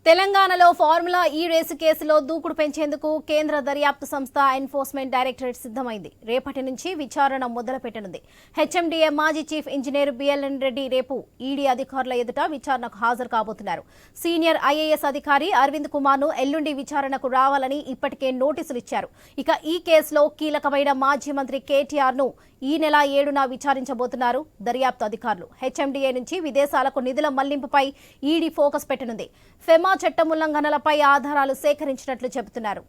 తెలంగాణలో ఫార్ములా ఈ రేసు కేసులో దూకుడు పెంచేందుకు కేంద్ర దర్యాప్తు సంస్థ ఎన్ఫోర్స్మెంట్ డైరెక్టరేట్ సిద్ధమైంది. రేపటి నుంచి విచారణ మొదలుపెట్టనుంది. హెచ్ఎండిఏ మాజీ చీఫ్ ఇంజనీర్ బిఎల్ఎన్ రెడ్డి రేపు ఈడీ అధికారుల ఎదుట విచారణకు హాజరు కాబోతున్నారు. సీనియర్ ఐఏఎస్ అధికారి అరవింద్ కుమార్ ను ఎల్లుండి విచారణకు రావాలని ఇప్పటికే నోటీసులు ఇచ్చారు. ఇక ఈ కేసులో కీలకమైన మాజీ మంత్రి కేటీఆర్ ను ఈ నెల 7న విచారించబోతున్నారు దర్యాప్తు అధికారులు. హెచ్ఎండిఏ నుంచి విదేశాలకు నిధుల మళ్లింపుపై ఈడీ ఫోకస్ పెట్టనుంది. ఫెమా చట్టం ఉల్లంఘనలపై ఆధారాలు సేకరించినట్లు చెబుతున్నారు.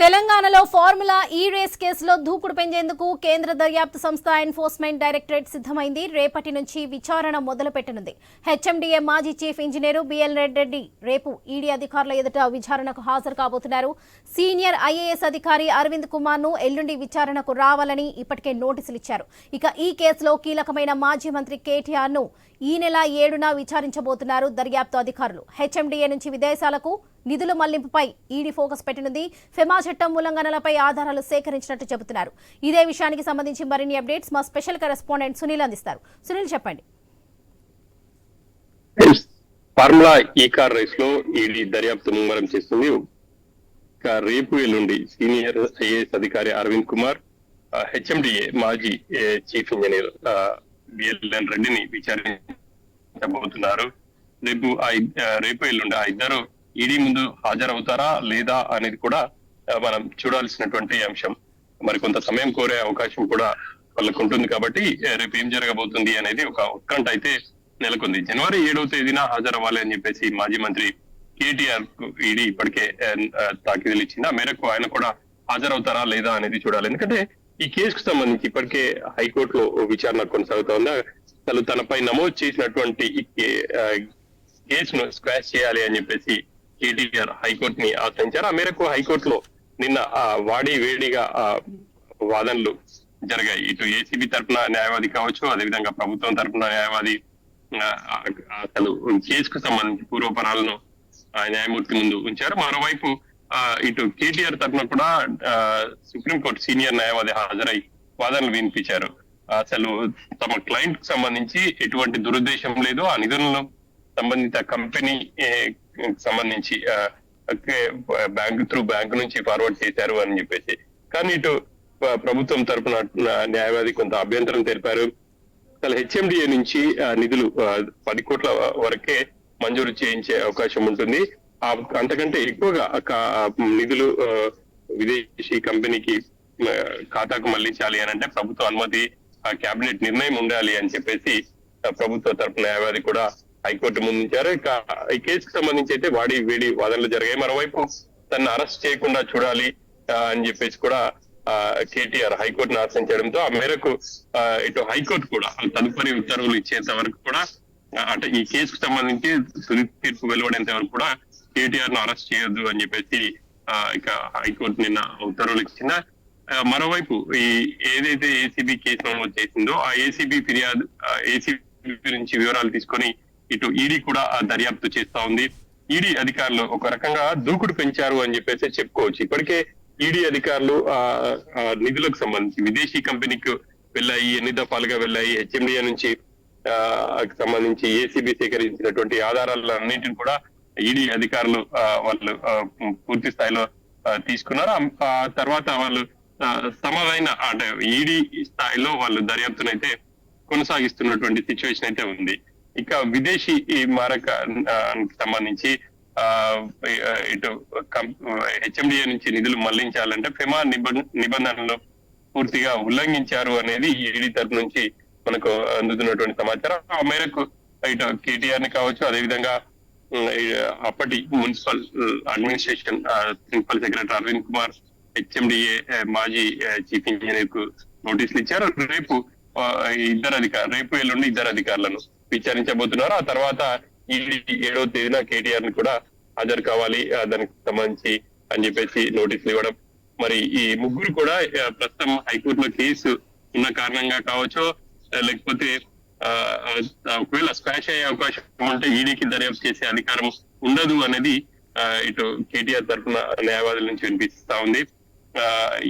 తెలంగాణలో ఫార్ములా ఈ రేస్ కేసులో దూకుడు పెంచేందుకు కేంద్ర దర్యాప్తు సంస్థ ఎన్ఫోర్స్మెంట్ డైరెక్టరేట్ సిద్ధమైంది. రేపటి నుంచి విచారణ మొదలుపెట్టనుంది. హెచ్ఎండిఏ మాజీ చీఫ్ ఇంజనీర్ బిఎల్ఎన్ రెడ్డి రేపు ఈడీ అధికారుల ఎదుట విచారణకు హాజరు కాబోతున్నారు. సీనియర్ ఐఏఎస్ అధికారి అరవింద్ కుమార్ ను ఎల్లుండి విచారణకు రావాలని ఇప్పటికే నోటీసులు ఇచ్చారు. ఇక ఈ కేసులో కీలకమైన మాజీ మంత్రి కేటీఆర్ ను ఈ నెల 7న విచారించబోతున్నారు దర్యాప్తు అధికారులు. హెచ్ఎండిఏ నుంచి విదేశాలకు నిధుల మళ్లింపుపై ఈడీ ఫోకస్ పెట్టనుంది. ఫెమా చట్టం ఉల్లంఘనలపై ఆధారాలు సేకరించినట్టు చెబుతున్నారు. ఇదే విషయానికి సంబంధించి మరిన్ని అప్డేట్స్ మా స్పెషల్ కరెస్పాండెంట్ సునీల్ అందిస్తారు. సునీల్, చెప్పండి. ఫార్ములా ఈ కార్ రేస్ లో ఈడీ దర్యాప్తు ముమ్మరం చేస్తుంది. రేపు ఎల్లుండి సీనియర్ ఐఏఎస్ అధికారి అరవింద్ కుమార్, హెచ్ఎండిఏ మాజీ చీఫ్ ఇంజనీర్ బిఎల్ఎన్ రెడ్డిని విచారించబోతున్నారు. రేపు ఎల్లుండి ఆ ఇద్దరు ఈడీ ముందు హాజరవుతారా లేదా అనేది కూడా మనం చూడాల్సినటువంటి అంశం. మరి కొంత సమయం కోరే అవకాశం కూడా వాళ్ళకు ఉంటుంది. కాబట్టి రేపు ఏం జరగబోతుంది అనేది ఒక ఉత్కంఠ అయితే నెలకొంది. జనవరి 7వ తేదీన హాజరవ్వాలి అని చెప్పేసి మాజీ మంత్రి కేటీఆర్ కు ఈడీ ఇప్పటికే తాకీదులు ఇచ్చింది. ఆ మేరకు ఆయన కూడా హాజరవుతారా లేదా అనేది చూడాలి. ఎందుకంటే ఈ కేసుకు సంబంధించి ఇప్పటికే హైకోర్టులో విచారణ కొనసాగుతా ఉంది. అసలు తనపై నమోదు చేసినటువంటి కేసును స్క్వాష్ చేయాలి అని చెప్పేసి కేటీఆర్ హైకోర్టుని ఆశ్రయించారు. ఆ మేరకు హైకోర్టులో నిన్న వాడి వేడిగా వాదనలు జరిగాయి. ఇటు ఏసీబీ తరఫున న్యాయవాది కావచ్చు, అదేవిధంగా ప్రభుత్వం తరఫున న్యాయవాది అసలు కేసుకు సంబంధించి పూర్వపరాలను న్యాయమూర్తి ముందు ఉంచారు. మరోవైపు ఇటు కేటీఆర్ తరఫున కూడా సుప్రీంకోర్టు సీనియర్ న్యాయవాది హాజరై వాదనలు వినిపించారు. అసలు తమ క్లయింట్ కు సంబంధించి ఎటువంటి దురుద్దేశం లేదు, ఆ నిధులను సంబంధిత కంపెనీ సంబంధించి బ్యాంకు నుంచి ఫార్వర్డ్ చేశారు అని చెప్పేసి. కానీ ఇటు ప్రభుత్వం తరఫున న్యాయవాది కొంత అభ్యంతరం తెలిపారు. అసలు హెచ్ఎండిఏ నుంచి నిధులు 10 కోట్ల వరకే మంజూరు చేయించే అవకాశం ఉంటుంది. అంతకంటే ఎక్కువగా నిధులు విదేశీ కంపెనీకి ఖాతాకు మళ్లించాలి అని అంటే ప్రభుత్వ అనుమతి, కేబినెట్ నిర్ణయం ఉండాలి అని చెప్పేసి ప్రభుత్వ తరఫున న్యాయవాది కూడా హైకోర్టు ముందుంచారు. ఇక ఈ కేసుకు సంబంధించి అయితే వాడి వేడి వాదనలు జరిగాయి. మరోవైపు తనను అరెస్ట్ చేయకుండా చూడాలి అని చెప్పేసి కూడా కేటీఆర్ హైకోర్టును ఆశ్రయించడంతో ఆ మేరకు ఇటు హైకోర్టు కూడా తదుపరి ఉత్తర్వులు ఇచ్చేంత వరకు కూడా, అంటే ఈ కేసుకు సంబంధించి తుది తీర్పు వెలువడేంత వరకు కూడా కేటీఆర్ ను అరెస్ట్ చేయొద్దు అని చెప్పేసి ఇక హైకోర్టు నిన్న ఉత్తర్వులు ఇచ్చిందా. మరోవైపు ఈ ఏదైతే ఏసీబీ కేసు నమోదు చేసిందో ఆ ఏసీబీ ఫిర్యాదు ఏసీబీ నుంచి వివరాలు తీసుకొని ఇటు ఈడీ కూడా దర్యాప్తు చేస్తా ఉంది. ఈడీ అధికారులు ఒక రకంగా దూకుడు పెంచారు అని చెప్పేసి చెప్పుకోవచ్చు. ఇప్పటికే ఈడీ అధికారులు నిధులకు సంబంధించి విదేశీ కంపెనీకి వెళ్ళాయి, ఎన్ని దఫాలుగా వెళ్ళాయి. హెచ్ఎండిఏ నుంచి సంబంధించి ఏసీబీ సేకరించినటువంటి ఆధారాలన్నింటిని కూడా ఈడీ అధికారులు వాళ్ళు పూర్తి స్థాయిలో తీసుకున్నారు. ఆ తర్వాత వాళ్ళు సమమైన అంటే ఈడీ స్థాయిలో వాళ్ళు దర్యాప్తునైతే కొనసాగిస్తున్నటువంటి సిచ్యువేషన్ అయితే ఉంది. ఇక విదేశీ మారక సంబంధించి ఇటు హెచ్ఎండిఏ నుంచి నిధులు మళ్లించాలంటే ఫెమా నిబంధనలు పూర్తిగా ఉల్లంఘించారు అనేది ఈడీ తరఫు నుంచి మనకు అందుతున్నటువంటి సమాచారం. ఆ మేరకు ఇటు కేటీఆర్ ని కావచ్చు, అదేవిధంగా అప్పటి municipal administration principal secretary Arvind Kumar, HMDA మాజీ చీఫ్ ఇంజనీర్ కు నోటీసులు ఇచ్చారు. రేపు ఎల్లుండి ఇద్దరు అధికారులను విచారించబోతున్నారు. ఆ తర్వాత ఈడీ 7వ తేదీన కేటీఆర్ ని కూడా హాజరు కావాలి దానికి సంబంధించి అని చెప్పేసి నోటీసులు ఇవ్వడం. మరి ఈ ముగ్గురు కూడా ప్రస్తుతం హైకోర్టులో కేసు ఉన్న కారణంగా కావచ్చు, లేకపోతే ఒకవేళ స్క్వాష్ అయ్యే అవకాశం ఉంటే ఈడీకి దర్యాప్తు చేసే అధికారం ఉండదు అనేది ఇటు కేటీఆర్ తరఫున న్యాయవాదుల నుంచి వినిపిస్తా ఉంది.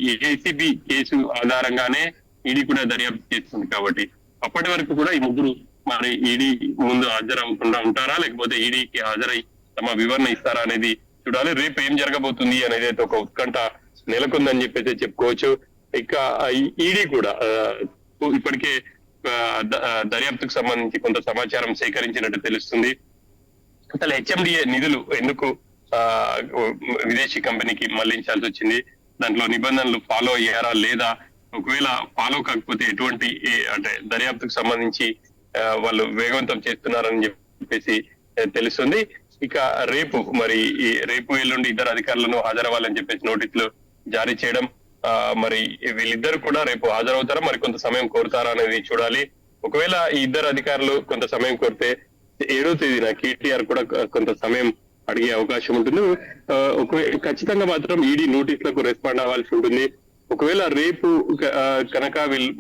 ఈ ఏసీబీ కేసు ఆధారంగానే ఈడీ కూడా దర్యాప్తు చేస్తుంది కాబట్టి అప్పటి వరకు కూడా ఈ ముగ్గురు మరి ఈడీ ముందు హాజరవ్వకుండా ఉంటారా, లేకపోతే ఈడీకి హాజరై తమ వివరణ ఇస్తారా అనేది చూడాలి. రేపు ఏం జరగబోతుంది అనేది అయితే ఒక ఉత్కంఠ నెలకొందని చెప్పేసి చెప్పుకోవచ్చు. ఇక ఈడీ కూడా ఇప్పటికే దర్యాప్తుకు సంబంధించి కొంత సమాచారం సేకరించినట్టు తెలుస్తుంది. అసలు హెచ్ఎండిఏ నిధులు ఎందుకు విదేశీ కంపెనీకి మళ్లించాల్సి వచ్చింది, దాంట్లో నిబంధనలు ఫాలో అయ్యారా లేదా, ఒకవేళ ఫాలో కాకపోతే ఎటువంటి అంటే దర్యాప్తుకు సంబంధించి వాళ్ళు వేగవంతం చేస్తున్నారని చెప్పేసి తెలుస్తుంది. ఇక రేపు మరి రేపు ఎల్లుండి ఇద్దరు అధికారులను హాజరవ్వాలని చెప్పేసి నోటీసులు జారీ చేయడం, మరి వీళ్ళిద్దరు కూడా రేపు హాజరవుతారా, మరి కొంత సమయం కోరుతారా అనేది చూడాలి. ఒకవేళ ఈ ఇద్దరు అధికారులు కొంత సమయం కోరితే 7వ తేదీన కేటీఆర్ కూడా కొంత సమయం అడిగే అవకాశం ఉంటుంది. ఖచ్చితంగా మాత్రం ఈడీ నోటీసులకు రెస్పాండ్ అవ్వాల్సి ఉంటుంది. ఒకవేళ రేపు కనుక వీళ్ళు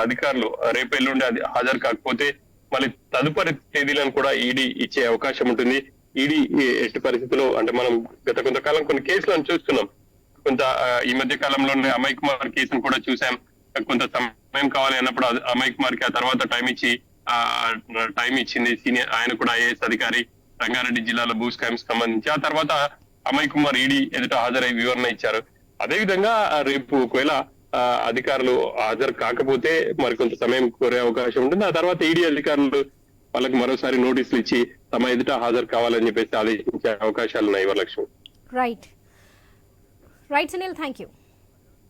అధికారులు రేపు ఎల్లుండి హాజరు కాకపోతే మళ్ళీ తదుపరి తేదీలను కూడా ఈడీ ఇచ్చే అవకాశం ఉంటుంది. ఈడీ ఎట్టి పరిస్థితుల్లో అంటే మనం గత కొంతకాలం కొన్ని కేసులను చూస్తున్నాం. కొంత ఈ మధ్య కాలంలోనే అమయ్ కుమార్ కేసును కూడా చూసాం. కొంత సమయం కావాలి అన్నప్పుడు అమయ్ కుమార్ కి ఆ తర్వాత టైం ఇచ్చింది సీనియర్, ఆయన కూడా ఐఏఎస్ అధికారి, రంగారెడ్డి జిల్లాలో భూ స్కామ్స్ సంబంధించి. ఆ తర్వాత అమయ్ కుమార్ ఈడీ ఎదుట హాజరై వివరణ ఇచ్చారు. అదేవిధంగా రేపు ఒకవేళ అధికారులు హాజరు కాకపోతే మరికొంత సమయం కోరే అవకాశం ఉంటుంది. ఆ తర్వాత ఈడీ అధికారులు వాళ్ళకి మరోసారి నోటీసులు ఇచ్చి తమ ఎదుట హాజరు కావాలని చెప్పేసి ఆదేశించే అవకాశాలు ఉన్నాయి. Varalakshmi. Right Sunil, thank you.